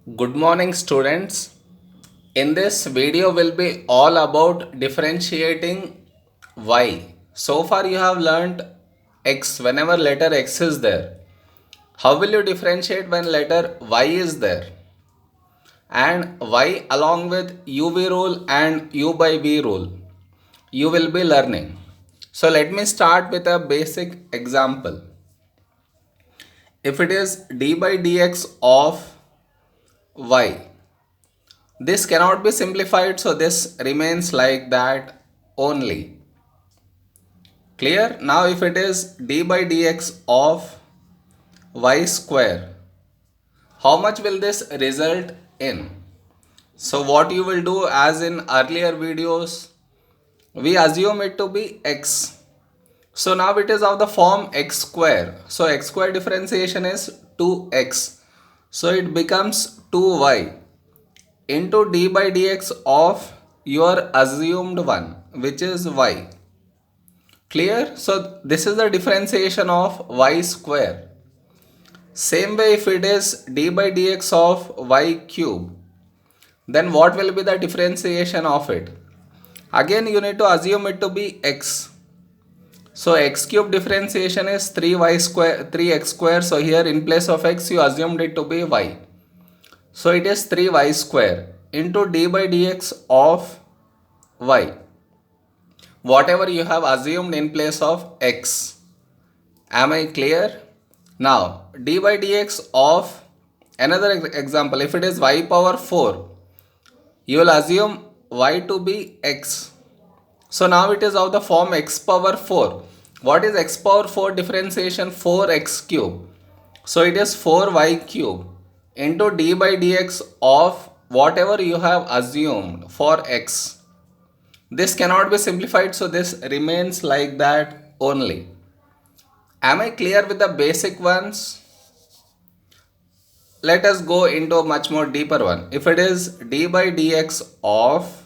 Good morning, students. In this video will be all about differentiating y. So far you have learned x whenever letter x is there. How will you differentiate when letter y is there? And y along with uv rule and u by v rule you will be learning. So let me start with a basic example. If it is d by dx of y, this cannot be simplified, so this remains like that only. Clear? Now if it is d by dx of y square, how much will this result in? So what you will do, as in earlier videos, we assume it to be x. So now it is of the form x square. So x square differentiation is 2x. So it becomes 2y into d by dx of your assumed one, which is y. Clear? So this is the differentiation of y square. Same way, if it is d by dx of y cube, then what will be the differentiation of it? Again you need to assume it to be x. So x cube differentiation is 3y square, 3x square. So here in place of x you assumed it to be y. So it is 3y square into d by dx of y, whatever you have assumed in place of x. Am I clear? Now d by dx of another example, if it is y power 4, you will assume y to be x. So now it is of the form x power 4. What is x power 4 differentiation? 4x cube. So it is 4y cube into d by dx of whatever you have assumed for x. This cannot be simplified, so this remains like that only. Am I clear with the basic ones? Let us go into a much more deeper one. If it is d by dx of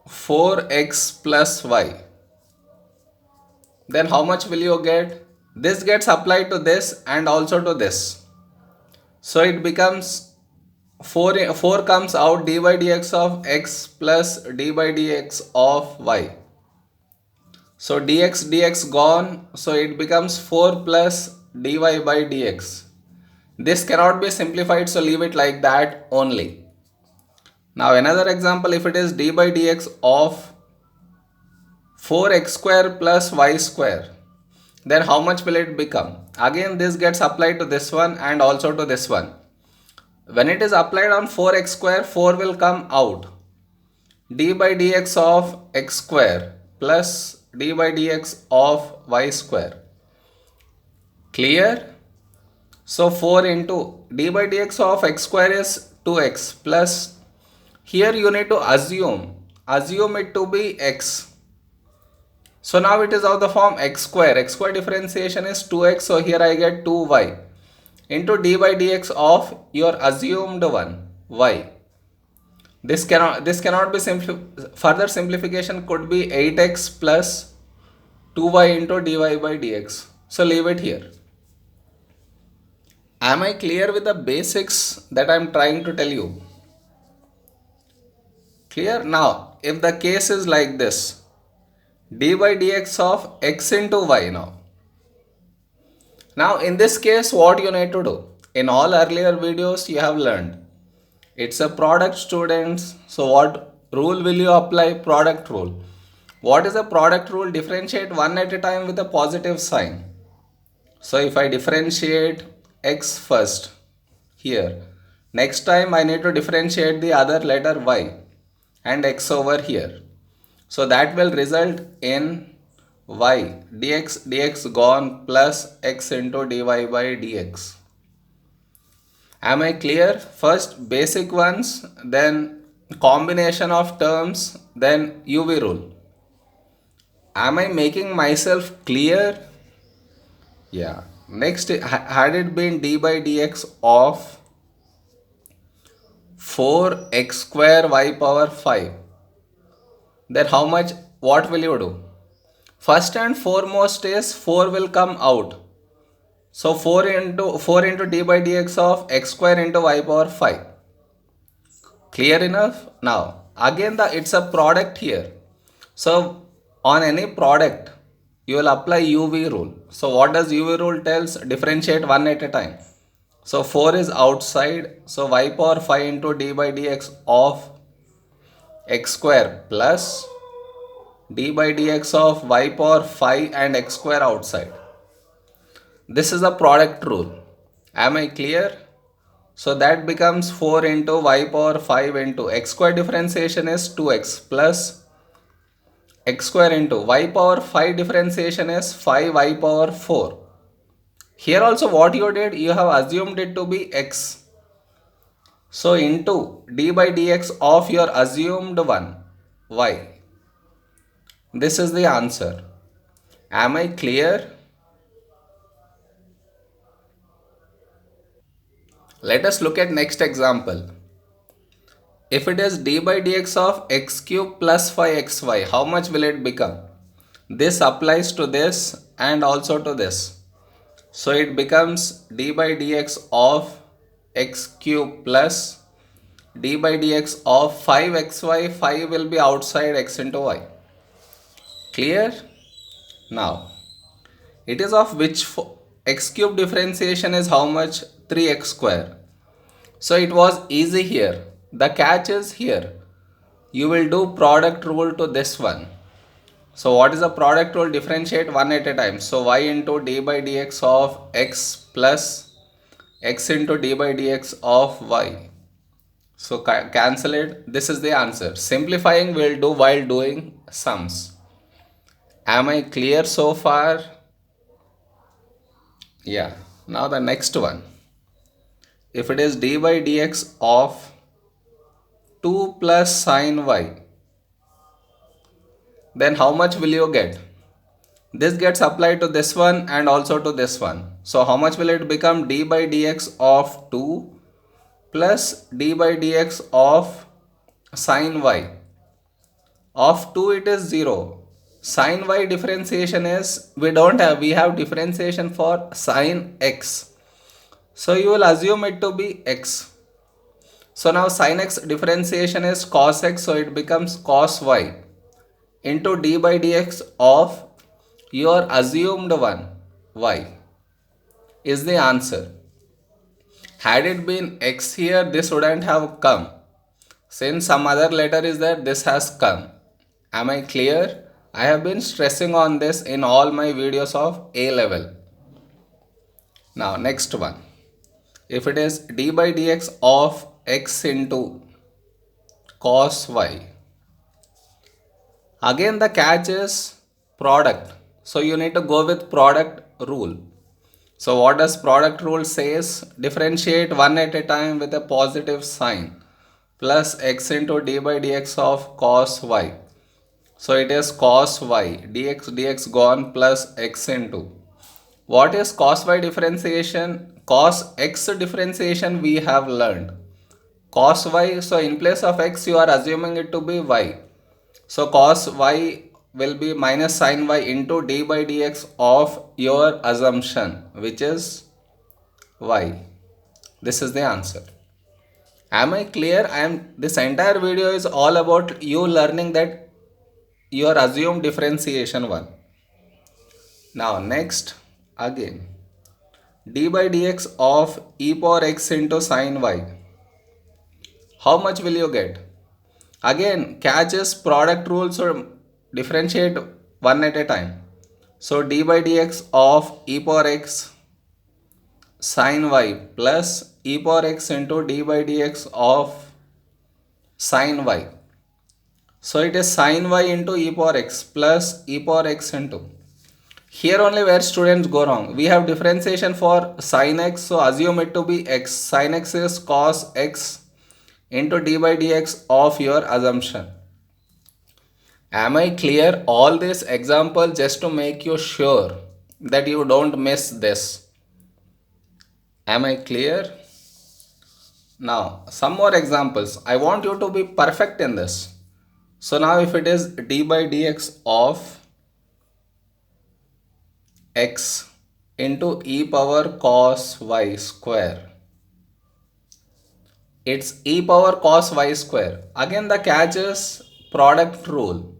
4x plus y, then how much will you get? This gets applied to this and also to this. So it becomes 4 comes out d by dx of x plus d by dx of y. So dx gone, so it becomes 4 plus dy by dx. This cannot be simplified, so leave it like that only. Now another example, if it is d by dx of 4x square plus y square, then how much will it become? Again this gets applied to this one and also to this one. When it is applied on 4x square, 4 will come out. D by dx of x square plus d by dx of y square. Clear? So 4 into d by dx of x square is 2x plus, here you need to assume it to be x. So now it is of the form x square differentiation is 2x, so here I get 2y into d by dx of your assumed one, y. This cannot be further simplification could be 8x plus 2y into dy by dx. So leave it here. Am I clear with the basics that I am trying to tell you? Clear? Now if the case is like this, d by dx of x into y now. Now in this case what you need to do? In all earlier videos you have learned, it's a product, students. So what rule will you apply? Product rule. What is a product rule? Differentiate one at a time with a positive sign. So if I differentiate x first here, next time I need to differentiate the other letter y and x over here. So that will result in y dx gone plus x into dy by dx. Am I clear? First basic ones, then combination of terms, then UV rule. Am I making myself clear? Yeah. Next, had it been d by dx of 4x square y power 5, then how much, what will you do? First and foremost is 4 will come out. So 4 into d by dx of x square into y power 5. Clear enough? Now again it's a product here. So on any product you will apply UV rule. So what does UV rule tells? Differentiate one at a time. So 4 is outside. So y power 5 into d by dx of x square plus d by dx of y power 5 and x square outside. This is a product rule. Am I clear? So that becomes 4 into y power 5 into x square differentiation is 2x plus x square into y power 5 differentiation is 5y power 4. Here also what you did, you have assumed it to be x. So into d by dx of your assumed one, y. This is the answer. Am I clear? Let us look at next example. If it is d by dx of x cube plus 5xy, how much will it become? This applies to this and also to this. So it becomes d by dx of x cube plus d by dx of 5xy. 5 will be outside x into y. Clear? Now it is of which x cube differentiation is how much? 3x square. So it was easy here. The catch is here. You will do product rule to this one. So what is the product rule? Differentiate one at a time. So y into d by dx of x plus x into d by dx of y. So cancel it. This is the answer. Simplifying we'll do while doing sums. Am I clear so far? Yeah. Now the next one. If it is d by dx of 2 plus sine y, then how much will you get? This gets applied to this one and also to this one. So how much will it become? D by dx of 2 plus d by dx of sine y. Of 2 it is 0. Sine y differentiation is, we have differentiation for sine x. So you will assume it to be x. So now sine x differentiation is cos x, so it becomes cos y into d by dx of your assumed one, y, is the answer. Had it been x here, this wouldn't have come. Since some other letter is there, this has come. Am I clear? I have been stressing on this in all my videos of A level. Now next one. If it is d by dx of x into cos y. Again the catch is product. So you need to go with product rule. So what does product rule says? Differentiate one at a time with a positive sign plus x into d by dx of cos y. So it is cos y, dx gone plus x into. What is cos y differentiation? Cos x differentiation we have learned. Cos y, so in place of x you are assuming it to be y. So cos y will be minus sin y into d by dx of your assumption, which is y. This is the answer. Am I clear? This entire video is all about you learning that your assumed differentiation one. Now next, again d by dx of e power x into sin y. How much will you get? Again catch is product rule, so differentiate one at a time. So d by dx of e power x sin y plus e power x into d by dx of sin y. So it is sin y into e power x plus e power x into. Here only where students go wrong. We have differentiation for sin x, so assume it to be x. Sin x is cos x into d by dx of your assumption. Am I clear? All this example just to make you sure that you don't miss this. Am I clear? Now some more examples. I want you to be perfect in this. So now if it is d by dx of x into e power cos y square. It's e power cos y square. Again the catch is product rule.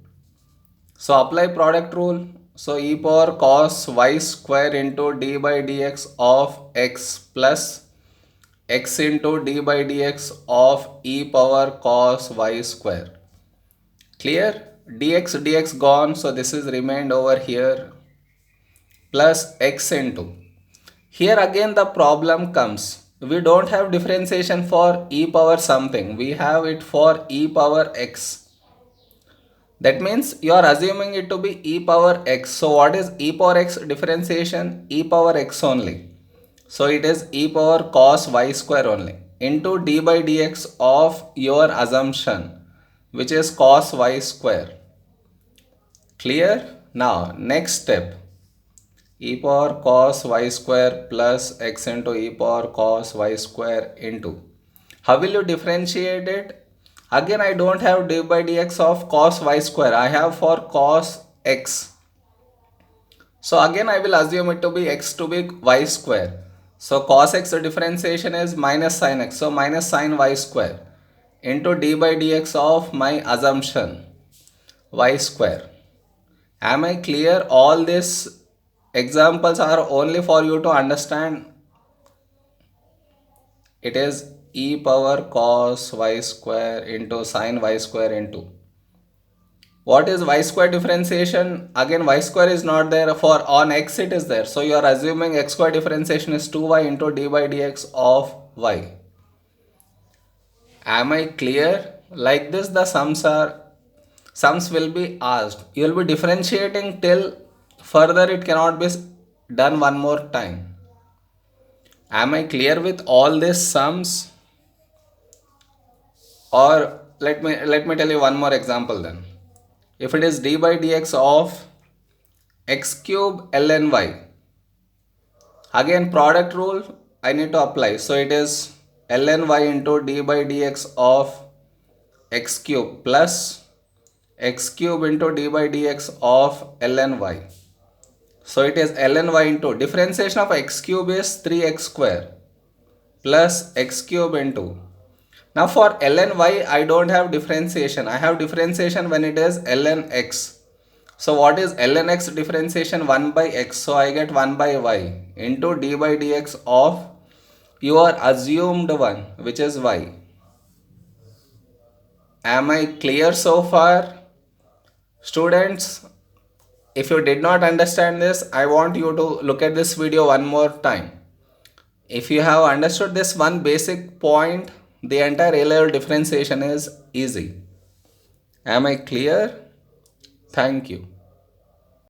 So apply product rule. So e power cos y square into d by dx of x plus x into d by dx of e power cos y square. Clear? Dx gone, so this is remained over here, plus x into. Here again the problem comes. We don't have differentiation for e power something. We have it for e power x. That means you are assuming it to be e power x. So what is e power x differentiation? E power x only. So it is e power cos y square only into d by dx of your assumption, which is cos y square. Clear? Now next step, e power cos y square plus x into e power cos y square into. How will you differentiate it? Again I don't have d by dx of cos y square. I have for cos x. So again I will assume it to be x to be y square. So cos x differentiation is minus sin x. So minus sin y square into d by dx of my assumption y square. Am I clear? All these examples are only for you to understand. It is e power cos y square into sin y square into. What is y square differentiation? Again y square is not there, for on x it is there. So you are assuming x square differentiation is 2y into d by dx of y. Am I clear? Like this the sums will be asked. You will be differentiating till further it cannot be done one more time. Am I clear with all these sums? Or let me tell you one more example then. If it is d by dx of x cube ln y, again product rule I need to apply. So it is ln y into d by dx of x cube plus x cube into d by dx of ln y. So it is ln y into differentiation of x cube is 3x square plus x cube into. Now for ln y I don't have differentiation. I have differentiation when it is ln x. So what is ln x differentiation? 1 by x. So I get 1 by y into d by dx of your assumed one, which is y. Am I clear so far? Students, if you did not understand this, I want you to look at this video one more time. If you have understood this one basic point, the entire A level differentiation is easy. Am I clear? Thank you.